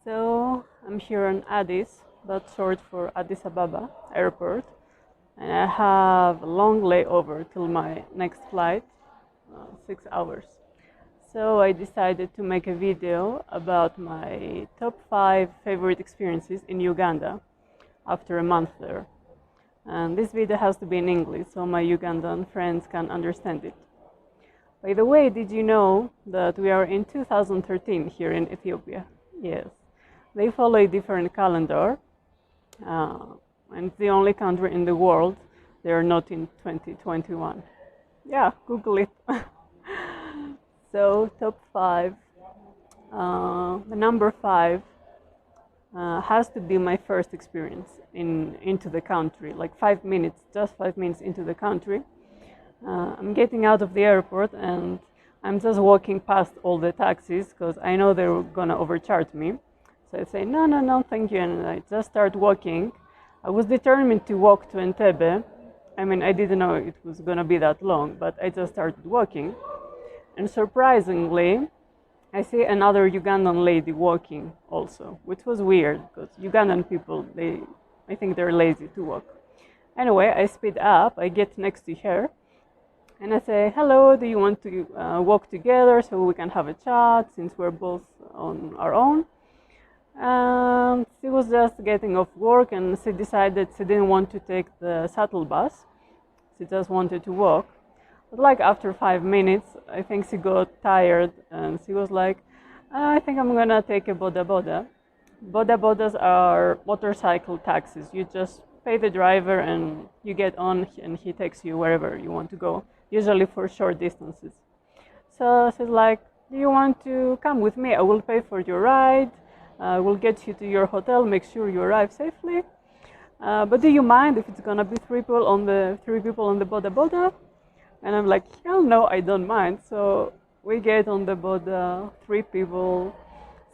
So I'm here in Addis, that's short for Addis Ababa airport, and I have a long layover till my next flight, 6 hours. So I decided to make a video about my top 5 favorite experiences in Uganda after a month there. And this video has to be in English so my Ugandan friends can understand it. By the way, did you know that we are in 2013 here in Ethiopia? Yes. They follow a different calendar, and it's the only country in the world they are not in 2021. Yeah, Google it. So, top 5. The number 5 has to be my first experience into the country, like 5 minutes, just 5 minutes into the country. I'm getting out of the airport and I'm just walking past all the taxis because I know they're gonna overcharge me. So I say, no, no, no, thank you, and I just start walking. I was determined to walk to Entebbe. I mean, I didn't know it was gonna be that long, but I just started walking. And surprisingly, I see another Ugandan lady walking also, which was weird because Ugandan people, I think they're lazy to walk. Anyway, I speed up, I get next to her, and I say, hello, do you want to walk together so we can have a chat since we're both on our own? And she was just getting off work and she decided she didn't want to take the shuttle bus. She just wanted to walk. But like after 5 minutes, I think she got tired and she was like, I think I'm gonna take a boda boda. Boda bodas are motorcycle taxis. You just pay the driver and you get on and he takes you wherever you want to go, usually for short distances. So she's like, do you want to come with me? I will pay for your ride. I will get you to your hotel, make sure you arrive safely. But do you mind if it's gonna be three people on the boda boda? And I'm like, hell no, I don't mind. So we get on the boda, 3 people.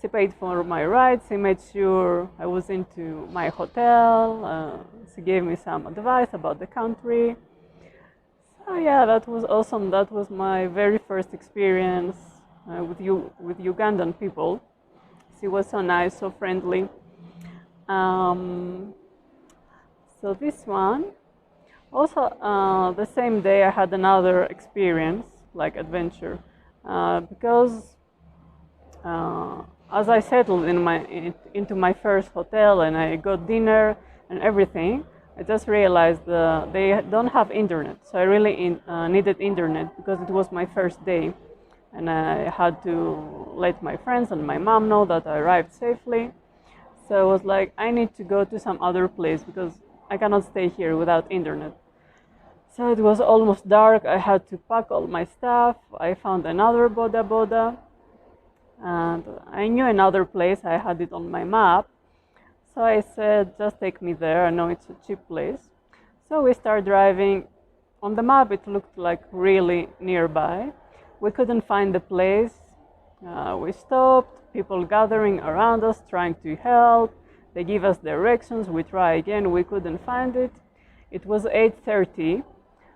She paid for my ride. She made sure I was into my hotel. She gave me some advice about the country. So yeah, that was awesome. That was my very first experience with Ugandan people. She was so nice, so friendly. So this one. Also, the same day I had another experience, like adventure, because as I settled into my first hotel and I got dinner and everything, I just realized they don't have internet. So I really needed internet because it was my first day. And I had to let my friends and my mom know that I arrived safely. So I was like, I need to go to some other place because I cannot stay here without internet. So it was almost dark. I had to pack all my stuff. I found another boda boda. And I knew another place. I had it on my map. So I said, just take me there. I know it's a cheap place. So we started driving. On the map, it looked like really nearby. We couldn't find the place. We stopped, people gathering around us, trying to help. They give us directions, we try again, we couldn't find it. It was 8:30,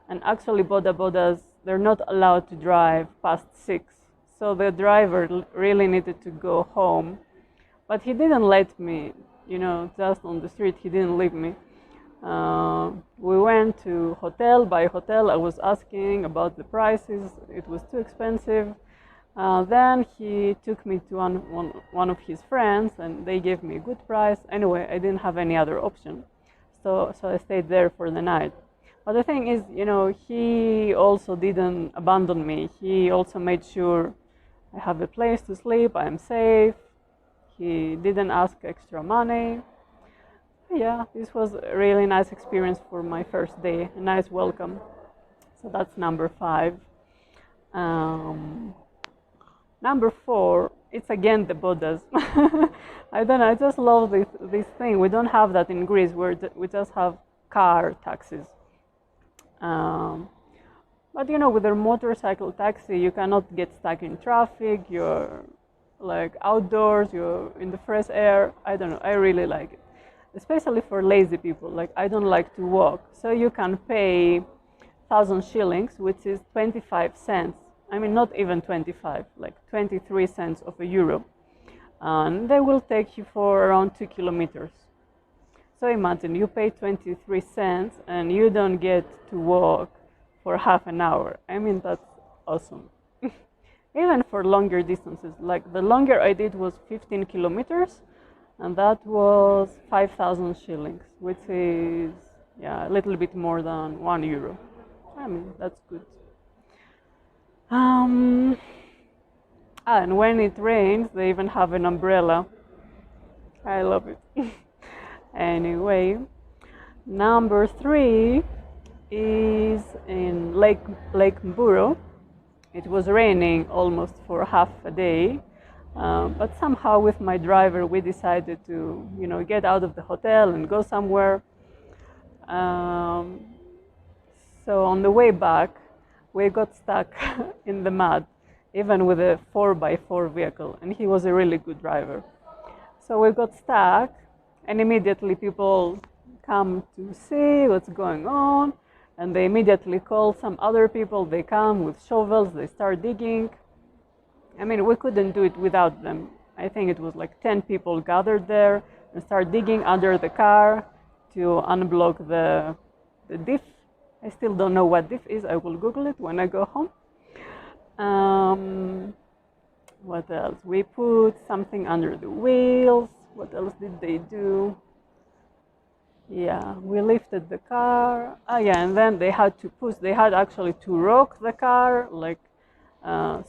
and actually boda bodas, they're not allowed to drive past 6. So the driver really needed to go home. But he didn't let me, just on the street, he didn't leave me. We went to hotel by hotel. I was asking about the prices. It was too expensive. Then he took me to one of his friends, and they gave me a good price. Anyway, I didn't have any other option, so I stayed there for the night. But the thing is, he also didn't abandon me. He also made sure I have a place to sleep. I'm safe. He didn't ask extra money. Yeah, this was a really nice experience for my first day, a nice welcome. So that's number 5. Number 4, it's again the bodas. I don't know, I just love this thing. We don't have that in Greece, we just have car taxis. But with a motorcycle taxi, you cannot get stuck in traffic. You're like outdoors, you're in the fresh air. I don't know, I really like it. Especially for lazy people, like I don't like to walk. So you can pay 1,000 shillings, which is 25 cents. I mean, not even 25, like 23 cents of a euro. and they will take you for around 2 kilometers. So imagine you pay 23 cents and you don't get to walk for half an hour. I mean, that's awesome. Even for longer distances, like the longer I did was 15 kilometers, and that was 5,000 shillings, which is, yeah, a little bit more than €1. I mean, that's good. And when it rains, they even have an umbrella. I love it. Anyway, number 3 is in Lake Mburo. It was raining almost for half a day, but somehow with my driver we decided to, get out of the hotel and go somewhere. So on the way back, we got stuck in the mud, even with a 4x4 vehicle, and he was a really good driver. So we got stuck, and immediately people come to see what's going on, and they immediately call some other people. They come with shovels, they start digging. I mean, we couldn't do it without them. I think it was like 10 people gathered there and start digging under the car to unblock the diff. I still don't know what diff is. I will Google it when I go home. What else? We put something under the wheels. What else did they do? Yeah, we lifted the car. Yeah, and then they had to push. They had actually to rock the car, like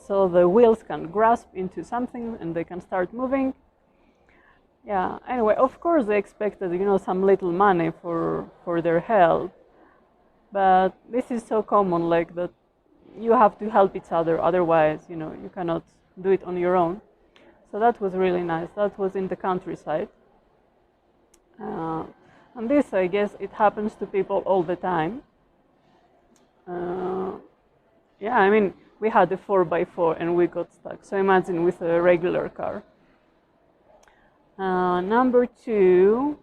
so the wheels can grasp into something and they can start moving. Yeah. Anyway, of course they expected, some little money for their help, but this is so common, like that. You have to help each other, otherwise, you cannot do it on your own. So that was really nice. That was in the countryside. And this, I guess, it happens to people all the time. Yeah, I mean, we had a 4x4 and we got stuck. So imagine with a regular car. Number 2,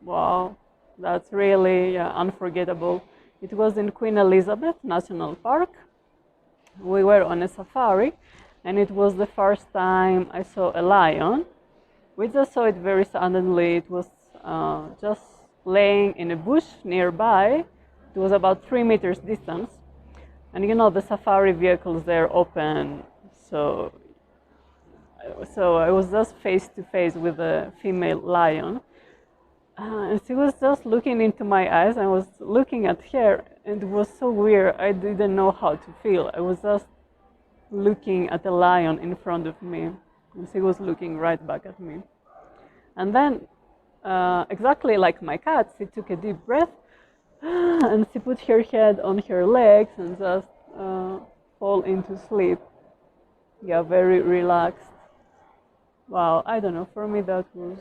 wow, that's really unforgettable. It was in Queen Elizabeth National Park. We were on a safari, and it was the first time I saw a lion. We just saw it very suddenly. It was just laying in a bush nearby. It was about 3 meters distance. And the safari vehicles, they're open. So I was just face to face with a female lion. And she was just looking into my eyes. I was looking at her, and it was so weird. I didn't know how to feel. I was just looking at a lion in front of me, and she was looking right back at me. And then, exactly like my cat, she took a deep breath, and she put her head on her legs and just fall into sleep. Yeah, very relaxed. Wow, I don't know, for me that was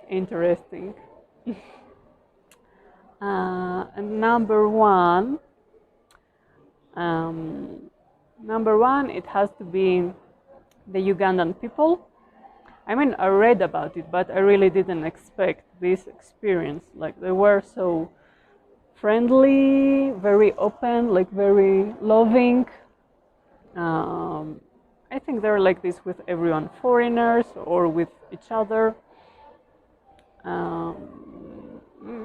interesting. And number one, it has to be the Ugandan people. I mean, I read about it, but I really didn't expect this experience. Like, they were so friendly, very open, like very loving. I think they're like this with everyone, foreigners or with each other.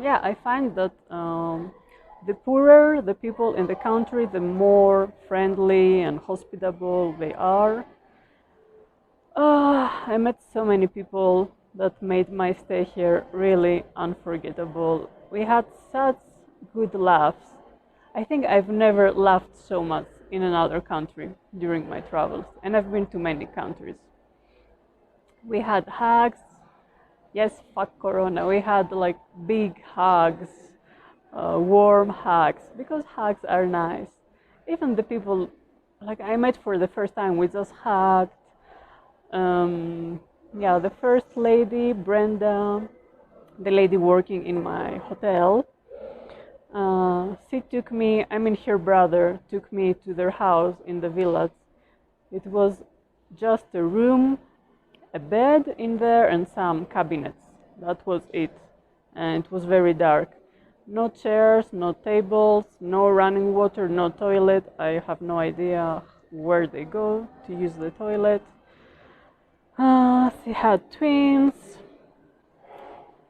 Yeah, I find that the poorer the people in the country, the more friendly and hospitable they are. I met so many people that made my stay here really unforgettable. We had such good laughs. I think I've never laughed so much in another country during my travels, and I've been to many countries. We had hugs. Yes, fuck Corona. We had like big hugs, warm hugs, because hugs are nice. Even the people like I met for the first time, we just hugged. Yeah, the first lady, Brenda, the lady working in my hotel, she took me, her brother took me to their house in the village. It was just a room, a bed in there, and some cabinets. That was it. And it was very dark. No chairs, no tables, no running water, no toilet. I have no idea where they go to use the toilet. She had twins.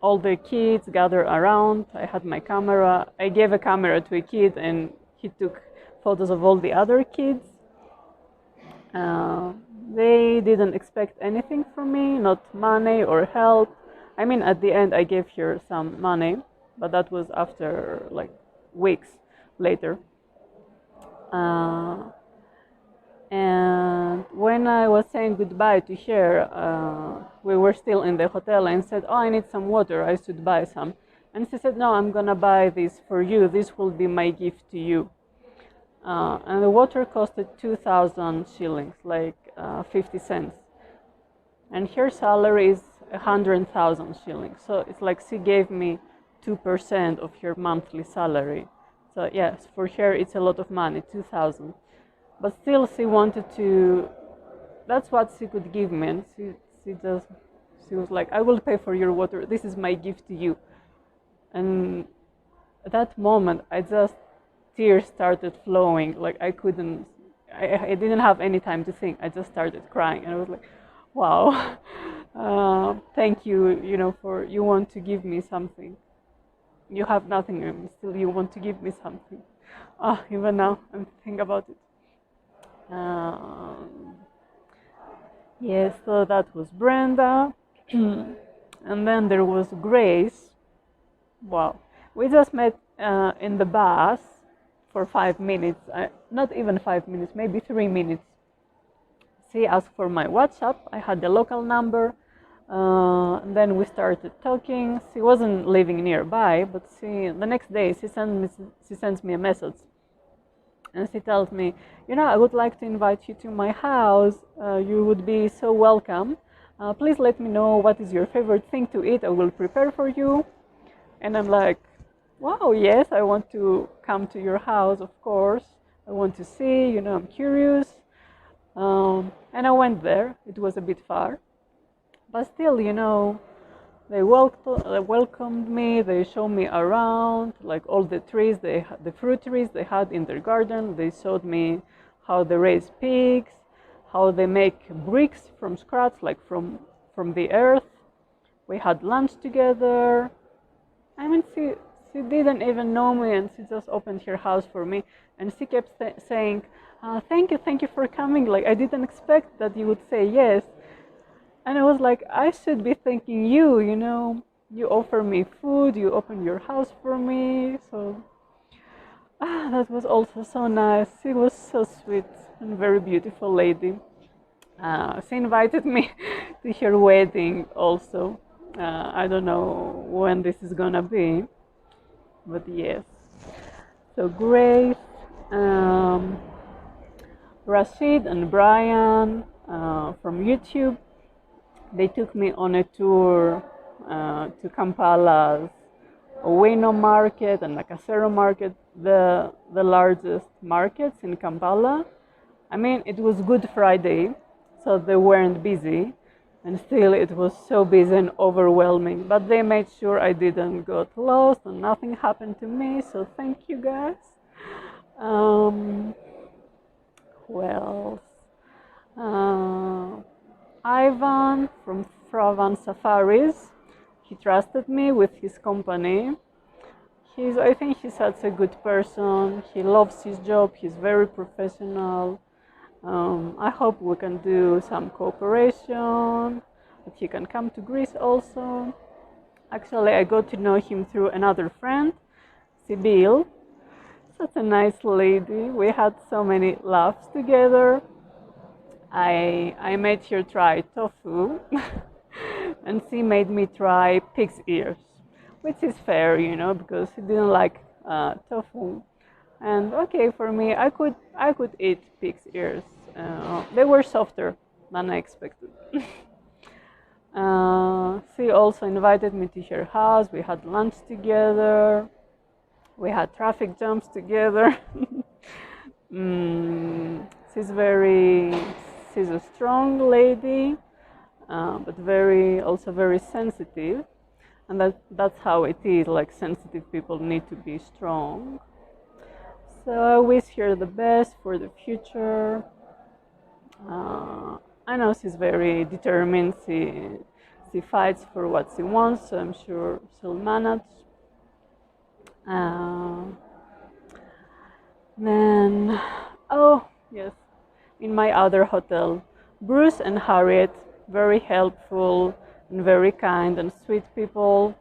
All the kids gathered around. I had my camera. I gave a camera to a kid, and he took photos of all the other kids. Uh, they didn't expect anything from me, not money or help. I mean, at the end, I gave her some money, but that was after like weeks later. Uh, and when I was saying goodbye to her, we were still in the hotel, and said, "Oh, I need some water. I should buy some." And she said, "No, I'm gonna buy this for you. This will be my gift to you." And the water costed 2,000 shillings, like 50 cents. And her salary is 100,000 shillings. So it's like she gave me 2% of her monthly salary. So yes, for her it's a lot of money, 2,000. But still she wanted to, that's what she could give me. And she was like, "I will pay for your water. This is my gift to you." And at that moment, tears started flowing. Like I didn't have any time to think. I just started crying, and I was like, "Wow, thank you. You want to give me something. You have nothing, and still you want to give me something." Even now I'm thinking about it. Yes, so that was Brenda, and then there was Grace. Wow, we just met in the bus for 5 minutes, not even 5 minutes, maybe 3 minutes. She asked for my WhatsApp. I had the local number. And then we started talking. She wasn't living nearby, but the next day she sends me a message, and she tells me, "I would like to invite you to my house. You would be so welcome. Please let me know what is your favorite thing to eat. I will prepare for you." And I'm like, "Wow, yes, I want to come to your house, of course. I want to see, I'm curious." And I went there. It was a bit far, but still, they welcomed me. They showed me around, like all the trees, the fruit trees they had in their garden. They showed me how they raise pigs, how they make bricks from scratch, like from the earth. We had lunch together. I mean, she didn't even know me, and she just opened her house for me. And she kept saying, thank you for coming. Like, I didn't expect that you would say yes." And I was like, "I should be thanking you, You offer me food, you open your house for me." So that was also so nice. She was so sweet and very beautiful lady. She invited me to her wedding also. I don't know when this is gonna be, but yes. So Grace, Rashid, and Brian from YouTube, they took me on a tour to Kampala's Owino market and Nakasero market, the largest markets in Kampala. I mean, it was Good Friday, so they weren't busy, and still it was so busy and overwhelming. But they made sure I didn't get lost and nothing happened to me, so thank you guys. Who else? Ivan from Fravan Safaris. He trusted me with his company. I think he's such a good person. He loves his job. He's very professional. I hope we can do some cooperation, that he can come to Greece also. Actually, I got to know him through another friend, Sibyl. Such a nice lady. We had so many laughs together. I made her try tofu, and she made me try pig's ears, which is fair, because she didn't like tofu. And okay, for me, I could eat pig's ears. They were softer than I expected. She also invited me to her house. We had lunch together. We had traffic jams together. She's a strong lady, but also very sensitive. And that's how it is. Like, sensitive people need to be strong. So I wish her the best for the future. I know she's very determined. She fights for what she wants, so I'm sure she'll manage. Uh, then, oh yes, in my other hotel, Bruce and Harriet, very helpful and very kind and sweet people.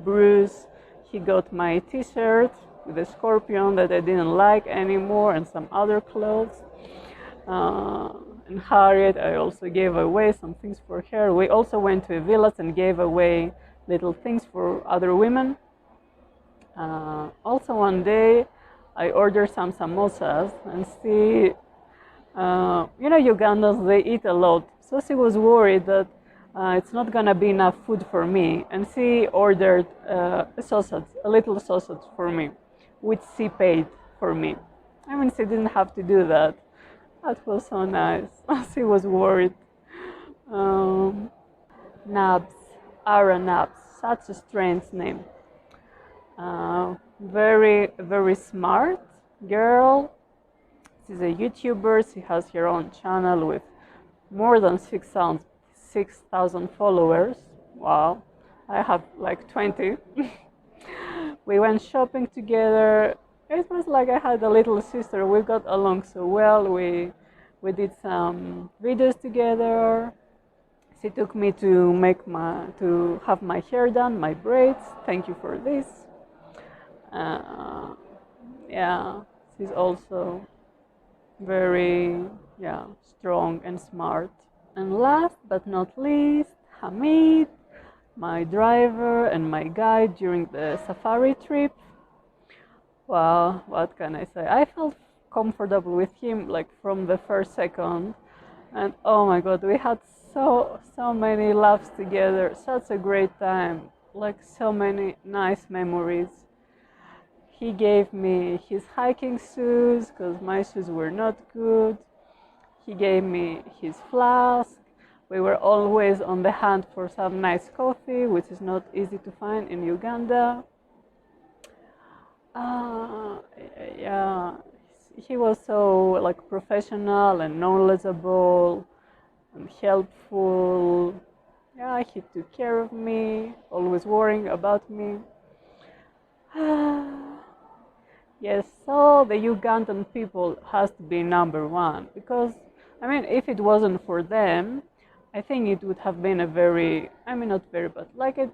Bruce, he got my T-shirt with a scorpion that I didn't like anymore and some other clothes. Uh, and Harriet, I also gave away some things for her. We also went to a village and gave away little things for other women. Also, one day, I ordered some samosas and she, Ugandans, they eat a lot. So she was worried that it's not gonna be enough food for me. And she ordered a sausage, a little sausage for me, which she paid for me. I mean, she didn't have to do that. That was so nice. She was worried. Um, Nabs, Ara Nabs, such a strange name. Very, very smart girl. She's a YouTuber. She has her own channel with more than 6,000 followers. Wow. I have like 20. We went shopping together. It was like I had a little sister. We got along so well. We did some videos together. She took me to have my hair done, my braids. Thank you for this. Uh, yeah, she's also very strong and smart. And last but not least, Hamid, my driver and my guide during the safari trip. Well, what can I say? I felt comfortable with him like from the first second. And oh my god, we had so many laughs together. Such a great time. Like so many nice memories. He gave me his hiking shoes because my shoes were not good. He gave me his flask. We were always on the hunt for some nice coffee, which is not easy to find in Uganda. Uh, yeah, he was so like professional and knowledgeable and helpful. Yeah, he took care of me, always worrying about me. Yes, so the Ugandan people has to be number one because, I mean, if it wasn't for them, I think it would have been a very, I mean, not very, but like a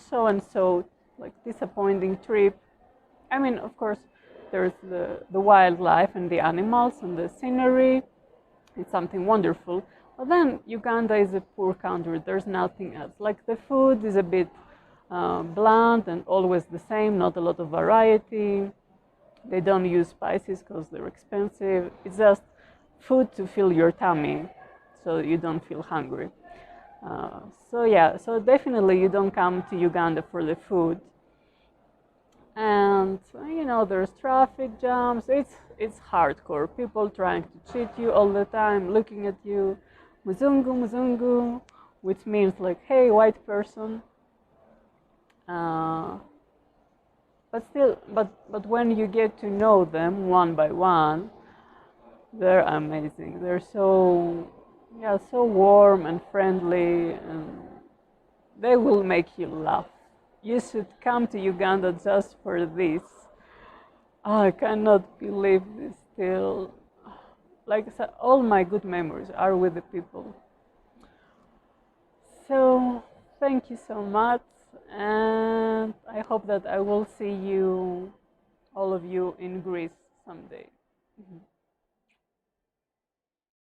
so and so, like disappointing trip. I mean, of course, there's the wildlife and the animals and the scenery. It's something wonderful. But then Uganda is a poor country. There's nothing else. Like the food is a bit bland and always the same, not a lot of variety. They don't use spices because they're expensive. It's just food to fill your tummy so you don't feel hungry. So definitely you don't come to Uganda for the food. And there's traffic jams. It's hardcore. People trying to cheat you all the time, looking at you, muzungu muzungu, which means like, hey, white person. But when you get to know them one by one, they're amazing. They're so warm and friendly, and they will make you laugh. You should come to Uganda just for this. I cannot believe this still. Like I said, all my good memories are with the people. So thank you so much, and I hope that I will see you, all of you, in Greece someday.